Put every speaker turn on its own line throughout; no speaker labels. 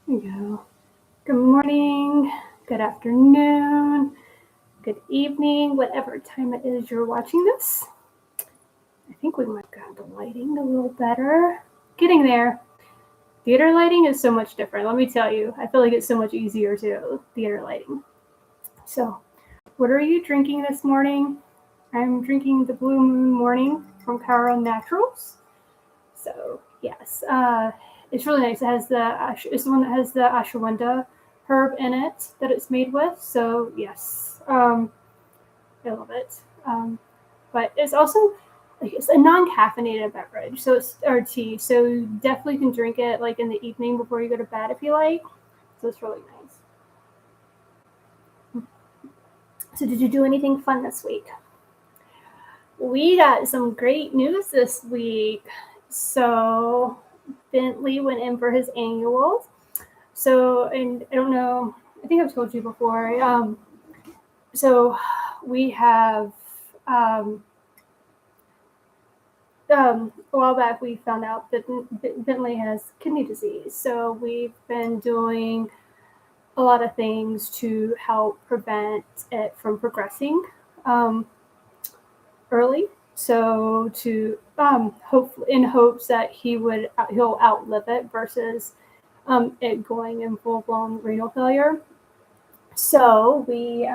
There we go. Good morning, good afternoon, good evening, whatever time it is you're watching this. I think we might have got the lighting a little better. Getting there. Theater lighting is so much different. Let me tell you, I feel like it's so much easier too, theater lighting. So, what are you drinking this morning? I'm drinking the Blue Moon Morning from Caro Naturals. So, yes, it's really nice. It's the one that has the ashwagandha herb in it that it's made with. So yes, I love it. But it's also it's a non-caffeinated beverage, so it's or tea. So you definitely can drink it like in the evening before you go to bed if you like. So it's really nice. So did you do anything fun this week? We got some great news this week. So Bentley went in for his annuals. So, and I don't know, I think I've told you before. So we have, a while back, we found out that Bentley has kidney disease. So we've been doing a lot of things to help prevent it from progressing early. So to hopefully in hopes that he'll outlive it versus it going in full blown renal failure. So we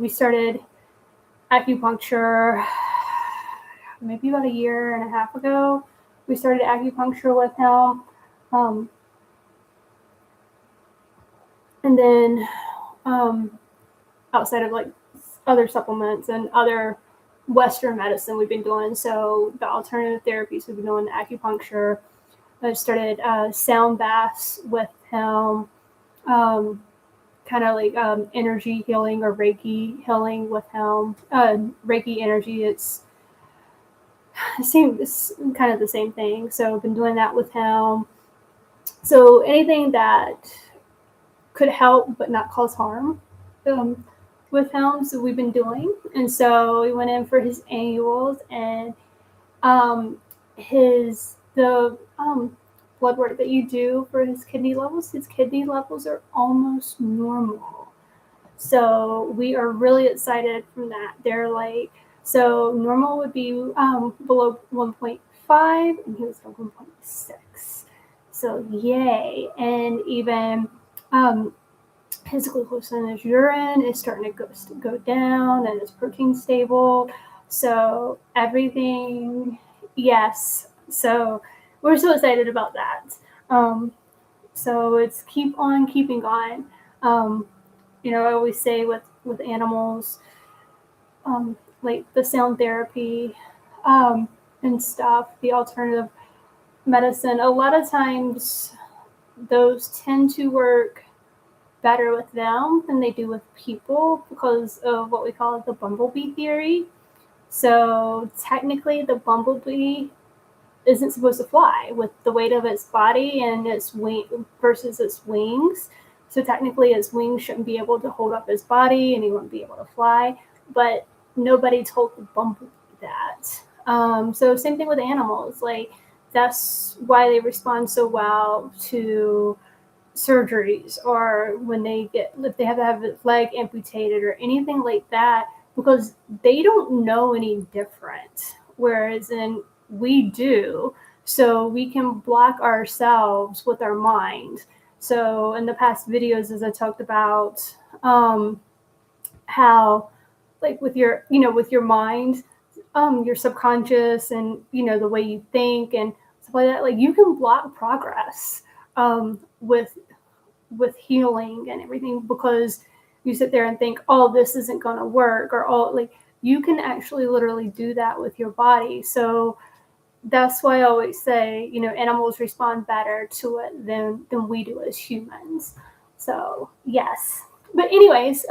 started acupuncture maybe about a year and a half ago. We started acupuncture with him. Um, and then outside of like other supplements and other Western medicine we've been doing. So the alternative therapies we've been doing, acupuncture. I started sound baths with him. Kind of like energy healing or Reiki healing with him. Reiki energy, it's kind of the same thing. So I've been doing that with him. So anything that could help but not cause harm with him, so we've been doing. And so we went in for his annuals and the blood work that you do for his kidney levels are almost normal. So we are really excited from that. They're like, so normal would be below 1.5 and he was at 1.6. So yay. And even his glucose in his urine is starting to go down and his protein stable. So everything, yes. So we're so excited about that. So it's keep on keeping on. I always say with animals, like the sound therapy and stuff, the alternative medicine, a lot of times those tend to work better with them than they do with people because of what we call the bumblebee theory. So technically, the bumblebee isn't supposed to fly with the weight of its body and its wing versus its wings. So technically, its wings shouldn't be able to hold up its body and he wouldn't be able to fly. But nobody told the bumblebee that. So same thing with animals. Like that's why they respond so well to surgeries or if they have to have a leg amputated or anything like that because they don't know any different. Whereas we do, so we can block ourselves with our mind. So in the past videos, as I talked about, how like with your mind, your subconscious and the way you think and stuff like that, like you can block progress with healing and everything because you sit there and think, oh, this isn't going to work or like you can actually literally do that with your body. So that's why I always say, animals respond better to it than we do as humans. So yes, but anyways,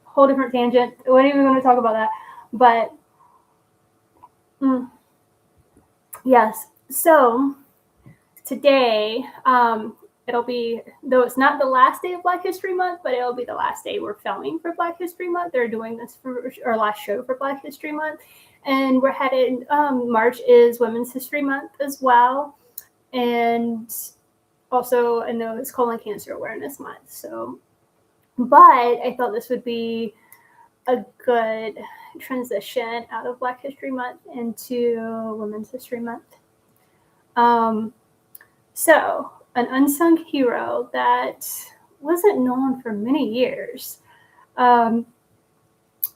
whole different tangent. We're not even going to talk about that, but yes. So today, it'll be, though it's not the last day of Black History Month, but it'll be the last day we're filming for Black History Month. They're doing this for our last show for Black History Month. And we're headed, March is Women's History Month as well. And also, I know it's Colon Cancer Awareness Month. So, but I thought this would be a good transition out of Black History Month into Women's History Month. So, an unsung hero that wasn't known for many years.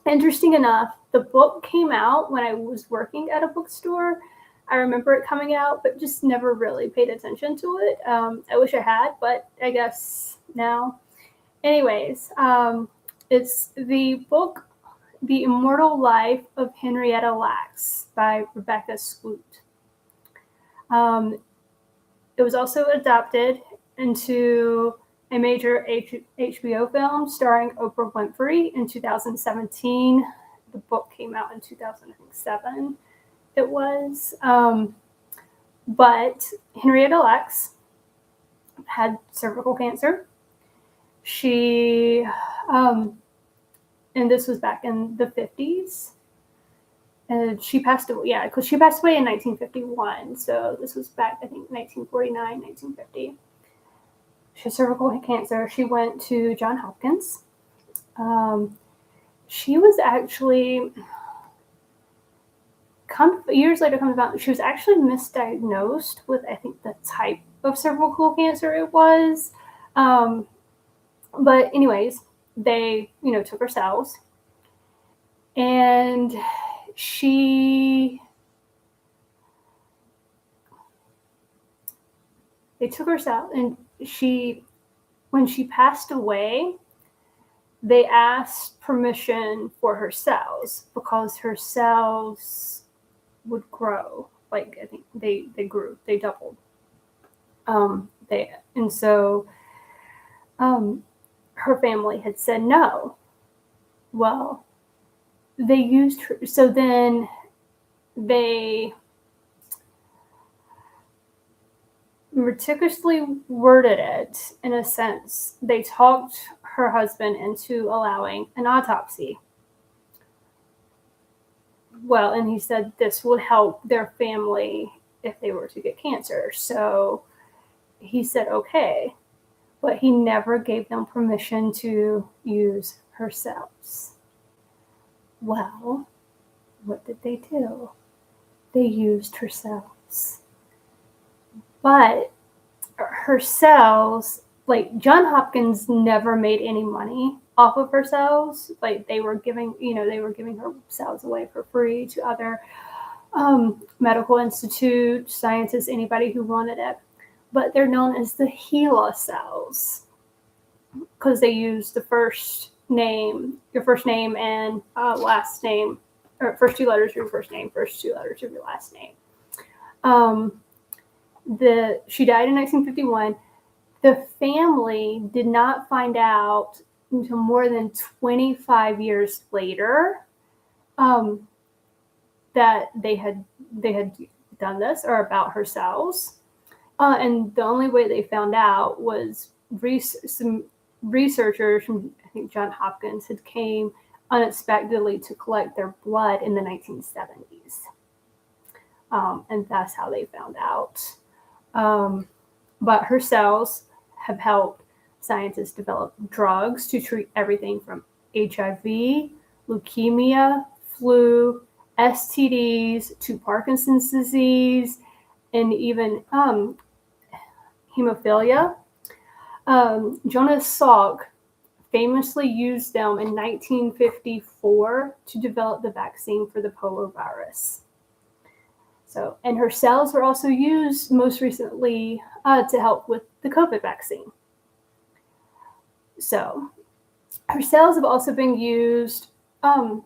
Interesting enough, the book came out when I was working at a bookstore. I remember it coming out, but just never really paid attention to it. I wish I had, but I guess now. Anyways, it's the book The Immortal Life of Henrietta Lacks by Rebecca Skloot. It was also adapted into a major HBO film starring Oprah Winfrey in 2017. The book came out in 2007. It was. But Henrietta Lacks had cervical cancer. She, and this was back in the 50s. And she passed away, because she passed away in 1951. So this was back, I think, 1949, 1950. She had cervical cancer. She went to Johns Hopkins. She was actually, years later comes out, she was actually misdiagnosed with, I think, the type of cervical cancer it was. But anyways, they, took her cells. And they took her cells, and when she passed away, they asked permission for her cells because her cells would grow. Like, I think they grew, they doubled. Her family had said no. Well, they used her, so then they meticulously worded it in a sense. They talked her husband into allowing an autopsy. Well, and he said this would help their family if they were to get cancer. So he said, okay, but he never gave them permission to use her cells. Well, what did they do? They used her cells. But her cells, like, Johns Hopkins never made any money off of her cells. Like, they were giving her cells away for free to other medical institutes, scientists, anybody who wanted it. But they're known as the HeLa cells because they use your first name and last name, or first two letters of your first name, first two letters of your last name. She died in 1951. The family did not find out until more than 25 years later that they had done this, or about her cells. And the only way they found out was some researchers from, I think, Johns Hopkins had came unexpectedly to collect their blood in the 1970s. And that's how they found out. But her cells have helped scientists develop drugs to treat everything from HIV, leukemia, flu, STDs, to Parkinson's disease, and even hemophilia. Jonas Salk famously used them in 1954 to develop the vaccine for the polio virus. So, and her cells were also used most recently to help with the COVID vaccine. So, her cells have also been used to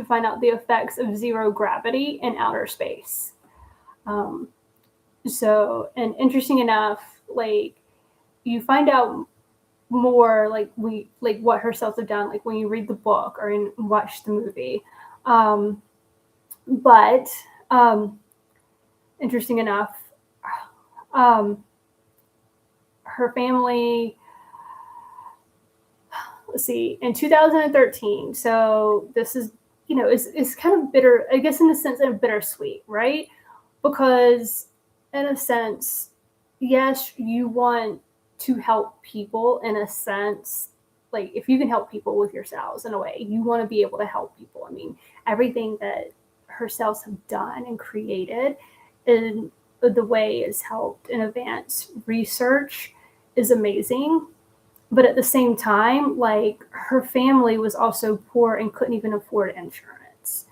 find out the effects of zero gravity in outer space. So, and interesting enough, like, you find out more, like what her cells have done, like when you read the book or watch the movie. But interesting enough, her family, let's see, in 2013. So this is, it's kind of bitter, I guess, in a sense, and bittersweet, right? Because in a sense, yes, you want to help people in a sense. Like, if you can help people with your cells in a way, you want to be able to help people. I mean, everything that her cells have done and created in the way it's helped and advanced research is amazing. But at the same time, like, her family was also poor and couldn't even afford insurance,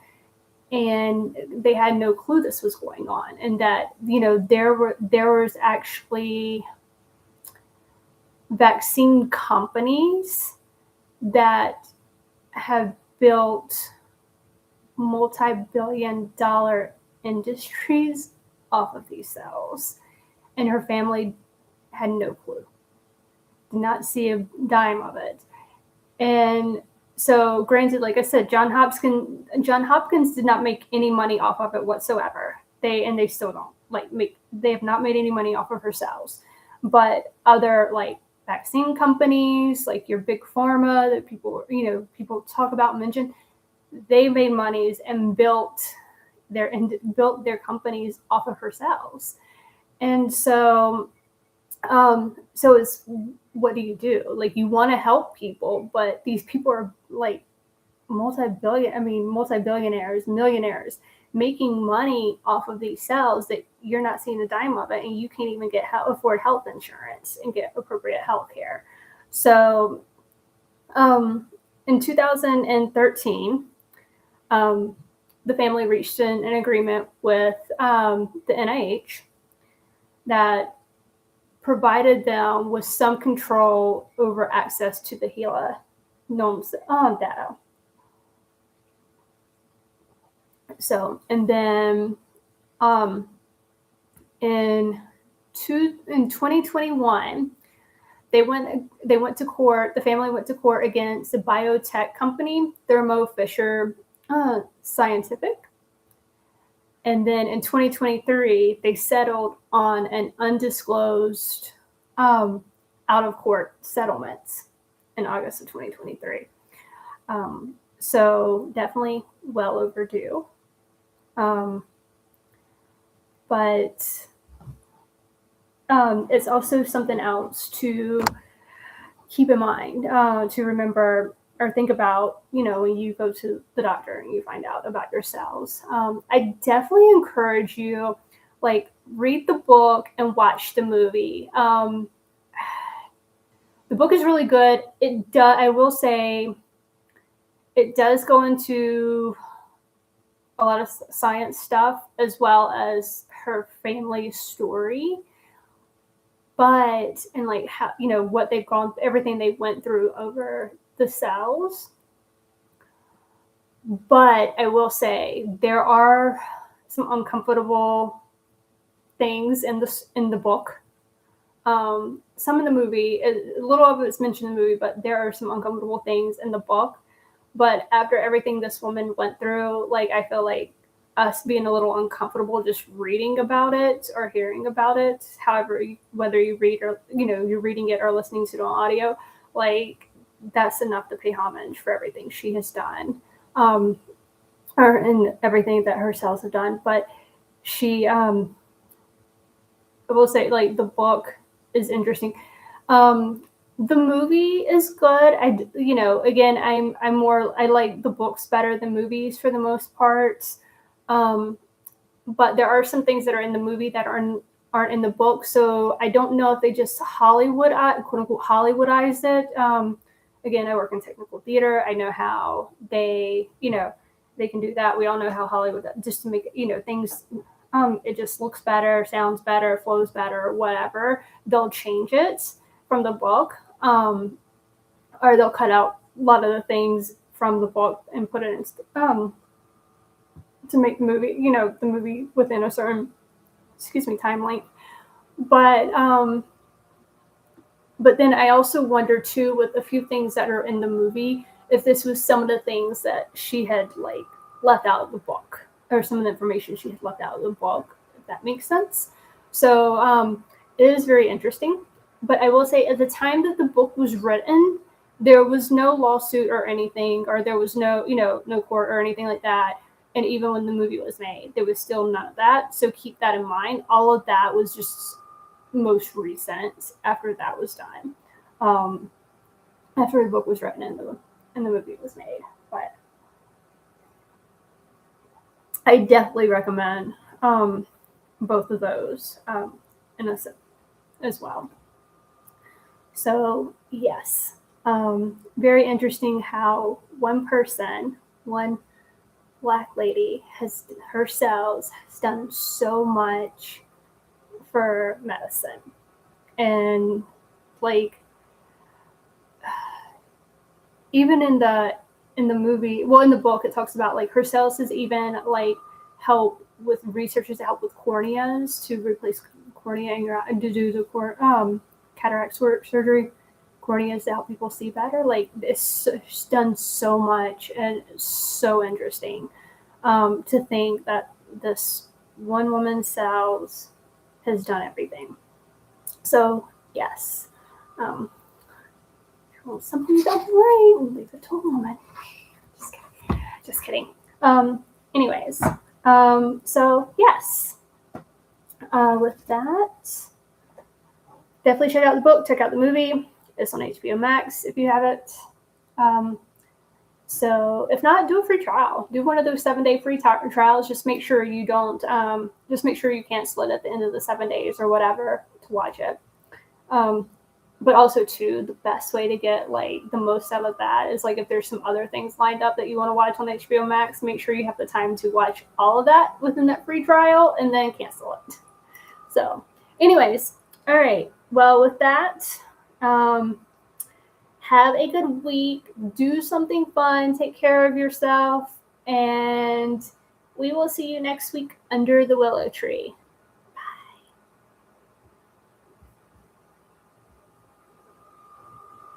and they had no clue this was going on, and that, there was actually vaccine companies that have built multi-billion dollar industries off of these cells, and her family had no clue, did not see a dime of it. And so, granted, like I said, John Hopkins did not make any money off of it whatsoever. They still don't they have not made any money off of her cells. But other, like, vaccine companies, like your big pharma that people talk about and mention, they made monies and built their companies off of her cells. And so it's, what do you do? Like, you want to help people, but these people are like multi-billionaires, millionaires, making money off of these cells that you're not seeing a dime of it, and you can't even afford health insurance and get appropriate health care. So, in 2013, the family reached an agreement with the NIH that provided them with some control over access to the HeLa gnomes data. So, and then in 2021, they went to court. The family went to court against the biotech company Thermo Fisher Scientific. And then in 2023, they settled on an undisclosed out-of-court settlement in August of 2023. So definitely well overdue. But it's also something else to keep in mind, to remember or think about, when you go to the doctor and you find out about your cells. I definitely encourage you, like, read the book and watch the movie. The book is really good. I will say, it does go into a lot of science stuff as well as her family story. But, and like, how, what they've gone, everything they went through over the cells. But I will say, there are some uncomfortable things in the book. Some in the movie, a little of it's mentioned in the movie, but there are some uncomfortable things in the book. But after everything this woman went through, like, I feel like us being a little uncomfortable just reading about it or hearing about it, however, whether you read or, you're reading it or listening to it on audio, like, that's enough to pay homage for everything she has done, and everything that her cells have done. But I will say, like, the book is interesting. The movie is good. Again, I like the books better than movies for the most part. But there are some things that are in the movie that aren't in the book. So I don't know if they just quote unquote Hollywoodized it. Again, I work in technical theater. I know how they can do that. We all know how Hollywood, just to make, things, it just looks better, sounds better, flows better, whatever. They'll change it from the book, or they'll cut out a lot of the things from the book and put it in, to make the movie within a certain, time length. But then I also wonder too, with a few things that are in the movie, if this was some of the things that she had, like, left out of the book, or some of the information she had left out of the book, if that makes sense. So it is very interesting. But I will say, at the time that the book was written, there was no lawsuit or anything, or there was no court or anything like that. And even when the movie was made, there was still none of that. So keep that in mind. All of that was just most recent after that was done. After the book was written and the movie was made. But I definitely recommend both of those in a as well. So yes, very interesting how one person, one Black lady, her cells has done so much for medicine, and like even in the movie, well, in the book, it talks about like her cells has even like help with researchers to help with corneas to replace cornea and to do the cataract surgery, corneas to help people see better. Like it's done so much, and it's so interesting to think that this one woman's cells has done everything. So yes, um, well, something don't worry, we'll leave it to a woman. Just kidding. Anyways, so yes, with that, definitely check out the book, check out the movie. It's on HBO Max if you have it. So if not, do a free trial. Do one of those 7-day free trials. Just make sure you don't. Just make sure you cancel it at the end of the 7 days or whatever to watch it. But also too, the best way to get like the most out of that is like if there's some other things lined up that you want to watch on HBO Max, make sure you have the time to watch all of that within that free trial and then cancel it. So, anyways, all right. Well, with that, have a good week. Do something fun. Take care of yourself, and we will see you next week under the willow tree.